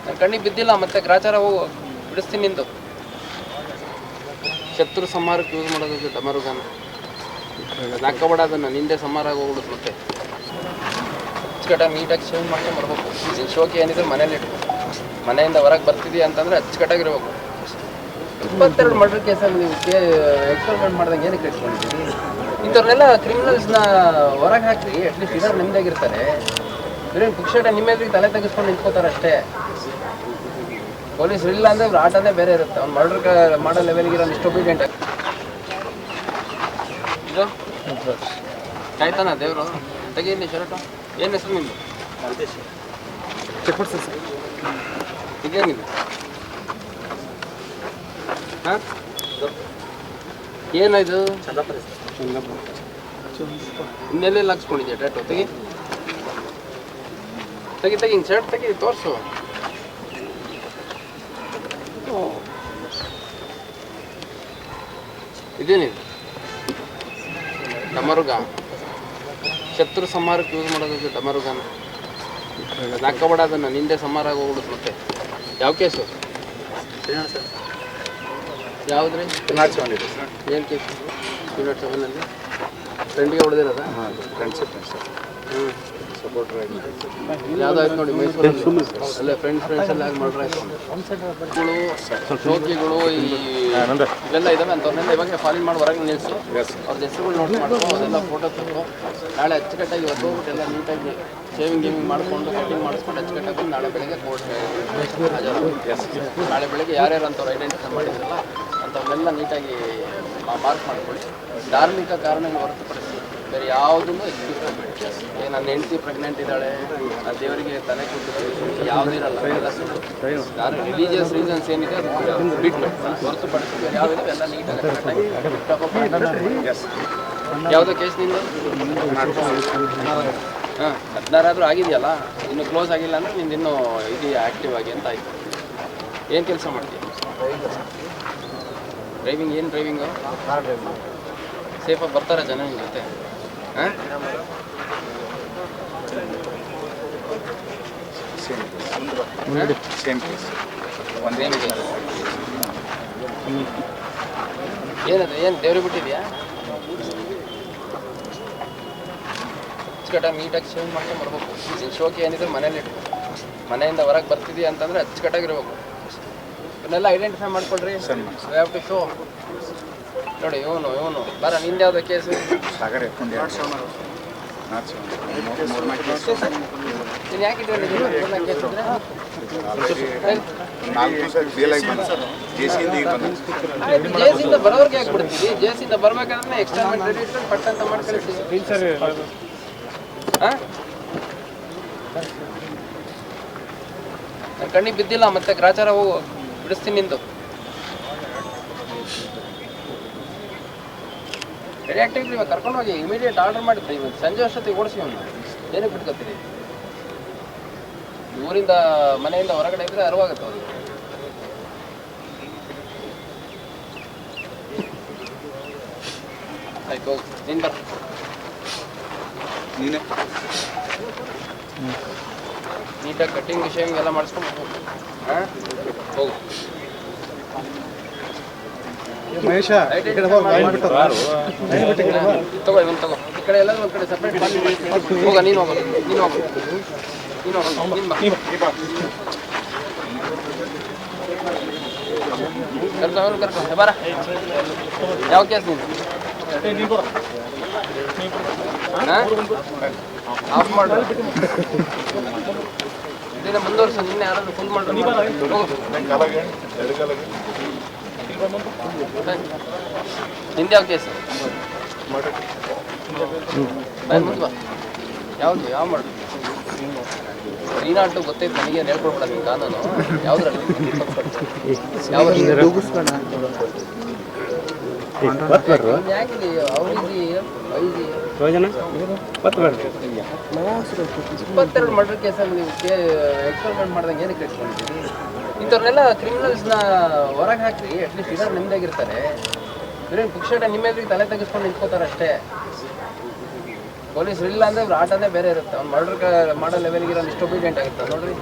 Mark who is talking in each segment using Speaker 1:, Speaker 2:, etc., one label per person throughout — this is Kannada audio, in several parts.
Speaker 1: ನನ್ನ ಕಣ್ಣಿಗೆ ಬಿದ್ದಿಲ್ಲ, ಮತ್ತೆ ಗ್ರಾಚಾರ ಹೋಗು ಬಿಡಿಸ್ತೀನಿ ನಿಂದು. ಶತ್ರು ಸಂಹಾರಕ್ಕೆ ಯೂಸ್ ಮಾಡೋದು ಡಮರುಗಾನ, ಹಾಕೋಬೇಡ ಅದನ್ನು, ನಿಂದೆ ಸಂಹಾರ ಆಗೋಗ್ಬಿಡುತ್ತೆ. ಮತ್ತೆ ಅಚ್ಚುಕಟ್ಟಾಗಿ ನೀಟಾಗಿ ಸೇವ್ ಮಾಡ್ಕೊಂಡು ಬರ್ಬೇಕು. ನಿನ್ನ ಶೋಕಿ ಏನಿದ್ರೆ ಮನೇಲಿ ಇಟ್ಕೊ. ಮನೆಯಿಂದ ಹೊರಗೆ ಬರ್ತಿದೀಯ ಅಂತಂದರೆ ಅಚ್ಚುಕಟ್ಟಾಗಿರ್ಬೇಕು. 22 ಮರ್ಡರ್ ಕೇಸಲ್ಲಿ ನೀವು ಎಕ್ಸ್ಪೆರಿಮೆಂಟ್ ಮಾಡ್ದಂಗೆ ಏನಕ್ಕೆ ಇಟ್ಕೊಂಡಿದ್ದೀರಿ? ಇಂಥವ್ರನ್ನೆಲ್ಲ ಕ್ರಿಮಿನಲ್ಸ್ನ ಹೊರಗೆ ಹಾಕಿ ಅಟ್ಲೀಸ್ಟ್ ಇರೋರು ನೆಮ್ಮದಿಯಾಗಿರ್ತಾರೆ. ಬೇರೆ ಪುಕ್ಷಟ ನಿಮ್ಮ ಎದುರಿಗೆ ತಲೆ ತೆಗೆಸ್ಕೊಂಡು ನಿಂತ್ಕೋತಾರೆ ಅಷ್ಟೇ. ಪೊಲೀಸರು ಇಲ್ಲ ಅಂದರೆ ಅವ್ರ ಆಟನೇ ಬೇರೆ ಇರುತ್ತೆ. ಅವ್ನು ಮರ್ಡರ್ ಮಾಡೋ ಲೆವೆಲ್ಗಿರೋ ಇಷ್ಟು ಒಬಿಡಿಯಂಟ್ ಆಗಿ ಇದು ಕಾಯ್ತಾನ ದೇವರು. ತೆಗೀನಿ ಶರ್ಟು. ಏನು ಹೆಸರು ನಿಂದು? ಇದೇನಿದೆ? ಹಾಂ, ಏನಾಯ್ತು? ಇನ್ನೆಲ್ಲೆಲ್ಲ ಹಾಕ್ಸ್ಕೊಂಡಿದ್ಯಾ ಟ್ಯಾಟು? ತೆಗಿ ತೆಗಿ ತೆಗಿ, ಹಿಂಗೆ ಶರ್ಟ್ ತೆಗಿ, ತೋರಿಸು. ಇದೇನಿದೆ? ಡಮರುಗ. ಶತ್ರು ಸಂಹಾರಕ್ಕೆ ಯೂಸ್ ಮಾಡೋದು ಡಮರುಗಾನ, ಹಾಕೋಬೇಡ ಅದನ್ನು, ನಿಂದೆ ಸಂಹಾರ ಆಗೋಗ್ಬಿಡುತ್ತೆ. ಮತ್ತೆ ಯಾವ ಕೇಸು? ಯಾವುದ್ರಿ? ಏನು ಕೇಸು? 7 ಫ್ರೆಂಡ್ಗೆ ಹೊಡೆದಿರೋದ? ಹ್ಞೂ, ಯಾವುದಾಯ್ತು ನೋಡಿ ಮೈಸೂರಲ್ಲಿ ಅಲ್ಲೇ ಫ್ರೆಂಡ್ಸ್ ಎಲ್ಲ ಆಗಿ ಮಾಡ್ರೆ ಆಯ್ತು. ಶೋಕಿಗಳು ಇವೆಲ್ಲ ಇದಾವೆ ಅಂಥವ್ರನ್ನೆಲ್ಲ ಇವಾಗ ಫಾಲಿಂಗ್ ಮಾಡಿ ಹೊರಗೆ ನಿಲ್ಲಿಸಿ ಅವ್ರ ಹೆಸರುಗಳು ನೋಟ್ ಮಾಡ್ಕೊ, ಅದೆಲ್ಲ ಫೋಟೋ ತೆಗೆದು ನಾಳೆ ಅಚ್ಚುಕಟ್ಟಾಗಿ ಇವತ್ತು ಹೋಗ್ಬಿಟ್ಟು ಎಲ್ಲ ನೀಟಾಗಿ ಗೇಮಿಂಗ್ ಮಾಡಿಕೊಂಡು ಕಟಿಂಗ್ ಮಾಡಿಸ್ಕೊಂಡು ಅಚ್ಚುಕಟ್ಟಾಗಿ ನಾಳೆ ಬೆಳಗ್ಗೆ ಕೋರ್ಟ್ಗೆ ಹಾಜರು. ನಾಳೆ ಬೆಳಗ್ಗೆ ಯಾರ್ಯಾರು ಅಂಥವ್ರು ಐಡೆಂಟಿಫೈ ಮಾಡಿದ್ರಲ್ಲ ಅಂಥವನ್ನೆಲ್ಲ ನೀಟಾಗಿ ಮಾರ್ಕ್ ಮಾಡ್ಕೊಳ್ಳಿ. ಧಾರ್ಮಿಕ ಕಾರಣಗಳು ಹೊರತುಪಡಿಸಿ ಬೇರೆ ಯಾವುದನ್ನು ಎಕ್ಸ್ಕ್ಯೂಸ್ ಮಾಡಬೇಡಿ. ನನ್ನ ಹೆಂಡತಿ ಪ್ರೆಗ್ನೆಂಟ್ ಇದ್ದಾಳೆ, ಆ ದೇವರಿಗೆ ತಲೆ ಕೊಟ್ಟು ಯಾವುದಿರಲ್ಲ, ಎಲ್ಲ ಸುಳ್ಳು. ರಿಲೀಜಿಯಸ್ ರೀಸನ್ಸ್ ಏನಿದೆ ಅದು ಬಿಟ್ಬಿಟ್ಟು ಹೊರತುಪಡಿಸಿ ಬೇರೆ ಯಾವುದಿದೆ ಎಲ್ಲ ನೀಟಾಗಿ ಯಾವುದೋ ಕೇಸ್ ನಿಂದು? ಹಾಂ, 16 ಆದರೂ ಆಗಿದೆಯಲ್ಲ, ಇನ್ನು ಕ್ಲೋಸ್ ಆಗಿಲ್ಲ ಅಂದರೆ ನಿಂದು ಇನ್ನೂ ಇದೆಯಾ ಆ್ಯಕ್ಟಿವ್ ಆಗಿ ಅಂತ ಆಯಿತು. ಏನು ಕೆಲಸ ಮಾಡ್ತೀಯ? ಡ್ರೈವಿಂಗ್. ಏನು ಡ್ರೈವಿಂಗು? ಸೇಫಾಗಿ ಬರ್ತಾರೆ ಜನ ನಿಮ್ಮ ಜೊತೆ? ಹಾಂ, ಏನದು? ಏನು ದೇವ್ರಿಗೆ ಬಿಟ್ಟಿದ್ಯಾ? ಅಚ್ಚುಕಟ್ಟಾಗಿ ನೀಟಾಗಿ ಸೇವ್ ಮಾಡ್ಕೊಂಡು ಬರ್ಬೇಕು. ನಿನ್ನ ಶೋಕಿ ಏನಿದ್ರೆ ಮನೇಲಿ ಇಟ್ಕೊ. ಮನೆಯಿಂದ ಹೊರಗೆ ಬರ್ತಿದೀಯ ಅಂತಂದರೆ ಅಚ್ಚುಕಟ್ಟಾಗಿರ್ಬೇಕು. ಇವನ್ನೆಲ್ಲ ಐಡೆಂಟಿಫೈ ಮಾಡ್ಕೊಳ್ರಿ. Have to show. ನೋಡಿ ಇವನು ಬರ. ನಿಂದು ಯಾವುದೋ ಕೇಸು? ನೀನು ಯಾಕೆ ಜೇಸಿಂದ ಬರೋರ್ಗೆ ಯಾಕೆ ಬಿಡ್ತೀವಿ? ಜೇಸಿಂದ ಬರ್ಬೇಕಾದ್ರೆ ಎಕ್ಸ್ಟರ್ಮೆಂಟ್ ರೆಡಿ ಇಟ್ಕೊಂಡು ಪಟ್ ಅಂತ ಮಾಡ್ಕೊಳ್ತೀವಿ. ಹಾಂ, ನನ್ನ ಕಣ್ಣಿಗೆ ಬಿದ್ದಿಲ್ಲ, ಮತ್ತೆ ಗ್ರಾಚಾರ ಹೋಗು ಬಿಡಿಸ್ತೀನಿ ನಿಂದು. ರೆಡಿ ಆಗ್ತೀವಿ. ಇವಾಗ ಕರ್ಕೊಂಡು ಹೋಗಿ ಇಮಿಡಿಯೇಟ್ ಆರ್ಡರ್ ಮಾಡಿದ್ದೆ. ಇವತ್ತು ಸಂಜೆ ಅಷ್ಟೊತ್ತಿಗೆ ಓಡಿಸಿ ಅವನು. ಏನಕ್ಕೆ ಬಿಟ್ಕೊತೀರಿ? ಊರಿಂದ ಮನೆಯಿಂದ ಹೊರಗಡೆ ಇದ್ರೆ ಅರಿವಾಗುತ್ತೆ ಅವ್ರಿಗೆ. ಆಯ್ತು, ಹೋಗು. ನೀನು ಬರ. ನೀನೇ ನೀಟಾಗಿ ಕಟ್ಟಿಂಗ್ ಶೇವಿಂಗ್ ಎಲ್ಲ ಮಾಡಿಸ್ಕೊಂಡು ಹೋಗು. ಹಾಂ, ಹೋಗು.
Speaker 2: ಮಹೇಶ
Speaker 1: ತಗೋ ಇವನು ತಗೋ. ಈ ಕಡೆ ಎಲ್ಲರೂ ಒಂದು ಕಡೆ ಸಪ್ರೇಟ್ ಹೋಗ. ನೀನು ಹೋಗು, ನೀನು ಹೋಗು, ನೀನು ಹೋಗು, ನೀನು ಬಾ. ಕರ್ಕೊ ಬಾರ. ಯಾವ ಕೇಸ್ ನೀನು? ಆಫ್ ಮಾಡು. ಇದನ್ನ ಮುಂದುವರ್ಸು. ನಿನ್ನೆ ಯಾರಾದ್ರೂ ಫುಲ್ ಮಾಡ್ರಿ. ನಿಂದು ಯಾವ ಕೇಸು? ಮುಂದೆ ಬಾ. ಯಾವುದು? ಯಾವ ಮಾಡು? ರೀನಾಟು ಗೊತ್ತೈತೆ ನನಗೆ. ಹೇಳ್ಕೊಡ್ಬೇಡ ನಿಮ್ಮ ಕಾನೂನು. ಯಾವುದ್ರಲ್ಲಿ? ಯಾವ ಯಾಕೆ ಅವ್ರಿಗೆ 22 ಮರ್ಡರ್ ಕೇಸಲ್ಲಿ ನೀವು ಎಕ್ಸ್ಪೆರಿಮೆಂಟ್ ಮಾಡ್ದಂಗೆ ಏನಕ್ಕೆ ಇಟ್ಕೊಂಡಿದ್ದೀರಿ? ಇಂಥವ್ರನ್ನೆಲ್ಲ ಕ್ರಿಮಿನಲ್ಸ್ನ ಹೊರಗೆ ಹಾಕಿ ಅಟ್ಲೀಸ್ಟ್ ಇರೋರು ನೆಮ್ಮದಿಯಾಗಿರ್ತಾರೆ. ಬೇರೆ ಪುಕ್ಷಟ ನಿಮ್ಮ ಎದುರಿಗೆ ತಲೆ ತೆಗೆಸ್ಕೊಂಡು ನಿಂತ್ಕೋತಾರೆ ಅಷ್ಟೇ. ಪೊಲೀಸರು ಇಲ್ಲ ಅಂದರೆ ಅವ್ರ ಆಟನೇ ಬೇರೆ ಇರುತ್ತೆ. ಅವ್ನು ಮರ್ಡರ್ ಮಾಡೋ ಲೆವೆಲ್ಗಿರೋ ಇಷ್ಟು ಒಬಿಡಿಯಂಟ್ ಆಗುತ್ತೆ ನೋಡ್ರಿ.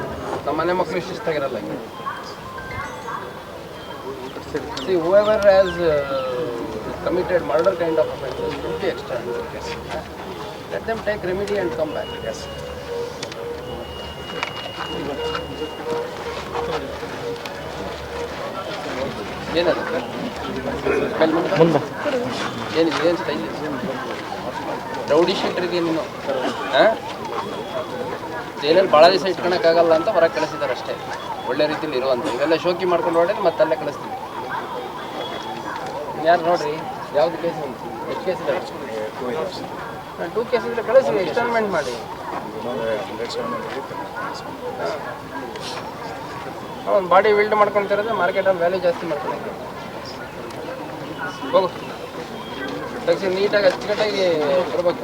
Speaker 1: ನಮ್ಮ ಮನೆ ಮಕ್ಕಳು ಶಿಸ್ತಾಗಿರಲ್ಲ. See, whoever has committed murder kind of offences should be extradited. Let them take remedy and come back. Yes. ಏನದು ಏನಿದೆ ಏನು ಸ್ಟೈಲ್ ರೌಡಿ ಶೀಟರ್ ಇದೆಯಾ ನೀನು? ಜೈಲಲ್ಲಿ ಭಾಳ ದಿವಸ ಇಟ್ಕೊಳಕ್ಕಾಗಲ್ಲ ಅಂತ ಹೊರಗೆ ಕಳಿಸಿದ್ದಾರೆ ಅಷ್ಟೇ, ಒಳ್ಳೆ ರೀತಿಯಲ್ಲಿ ಇರುವಂಥ. ಇವೆಲ್ಲ ಶೋಕಿ ಮಾಡ್ಕೊಂಡು ಹೊಡೆದು ಮತ್ತೆ ಅಲ್ಲೇ ಕಳಿಸ್ತೀವಿ. ಯಾರು ನೋಡ್ರಿ ಯಾವ್ದು ಕೇಸ್ ಉಂಟು? ಎಷ್ಟು ಕೇಸ್ ಇದೆ? 2 ಕೇಸ್ ಇದ್ರೆ ಕಳಿಸಿ, ಎಕ್ಸ್ಟರ್ಮೆಂಟ್ ಮಾಡಿ. ಒಂದು ಬಾಡಿ ಬಿಲ್ಡ್ ಮಾಡ್ಕೊತಿರೋದು ಮಾರ್ಕೆಟಲ್ಲಿ ವ್ಯಾಲ್ಯೂ ಜಾಸ್ತಿ ಮಾಡ್ಕೊಳಕ್ಕೆ. ಹೋಗು ತಕ್ಷಣ ನೀಟಾಗಿ ಅಚ್ಚುಕಟ್ಟಾಗಿ ಕೊಡಬೇಕು.